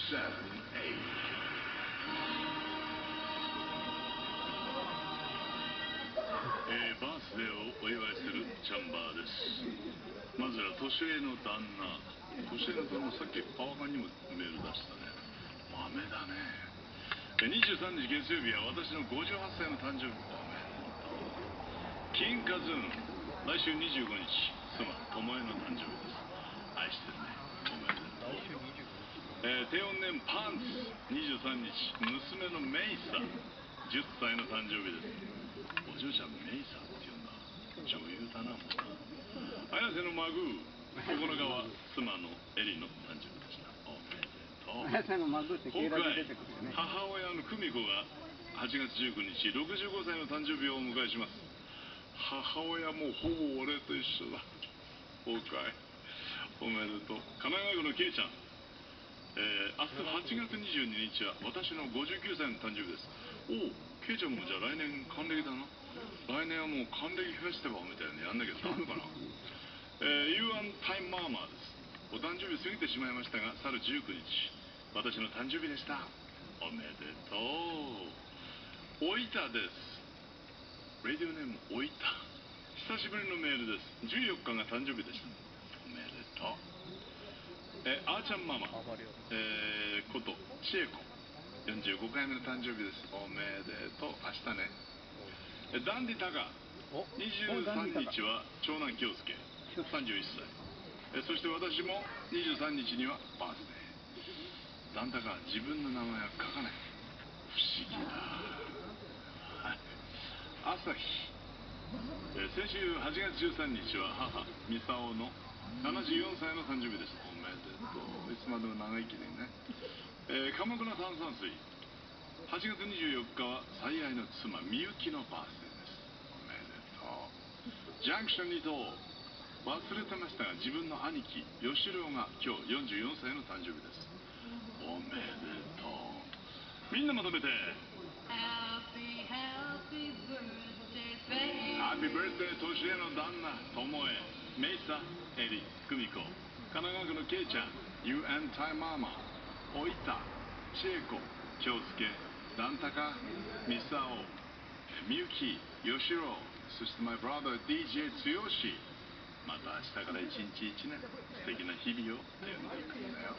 バースデーをお祝いするチャンバーです。まずは年上の旦那。年上の旦那、さっきパワーカンにもメール出したね。豆だね。23日月曜日は私の58歳の誕生日。おめでとう。金カズーン、来週25日、妻、智恵の誕生日です。愛してるね。おめでとう。低音ネームパンツ、23日、娘のメイサ、10歳の誕生日です。お嬢ちゃんメイサって呼んだ。女優だな、もうな。綾瀬のマグー、9日は妻のエリの誕生日でした。おめでとう。綾瀬のマグーって経済で出てくるよね。母親の久美子が8月19日、65歳の誕生日をお迎えします。母親もほぼ俺と一緒だ。おかい。おめでとう。神奈川県のケイちゃん。明日8月22日は私の59歳の誕生日です。おお、ケイちゃんもじゃあ来年還暦だな。来年はもう還暦フェスティバルみたいなのやんなきゃダメかな。You and Time Mama です。お誕生日過ぎてしまいましたが、去る19日、私の誕生日でした。おめでとう。おいたです。レディオネームおいた。久しぶりのメールです。14日が誕生日でした。おめでとう。あーちゃんママ、こと千恵子、45回目の誕生日です。おめでとう。明日ね。ダンディタカ、23日は長男京介、31歳。そして私も23日にはバースデー。ダンタカ、自分の名前は書かない。不思議だ。はい。朝日、先週8月13日は母、ミサオの74歳の誕生日です。おめでとう。いつまでも長生きでね。鎌倉炭酸水。8月24日は最愛の妻、みゆきのバースデーです。おめでとう。ジャンクション2等。忘れてましたが、自分の兄貴、吉郎が今日44歳の誕生日です。おめでとう。みんなまとめて。Happy, happy birthday, baby. Happy birthday, 年上の旦那、智恵、メイサ、エリ、久美子、神奈川区のケイちゃん、You and Time Mama、おいた、千恵子、京介、ダンタカ、ミサオ、みゆき、ヨシロウ、そして my brother DJ つよし。また明日から一日一年、素敵な日々を歩んでいくんだよ。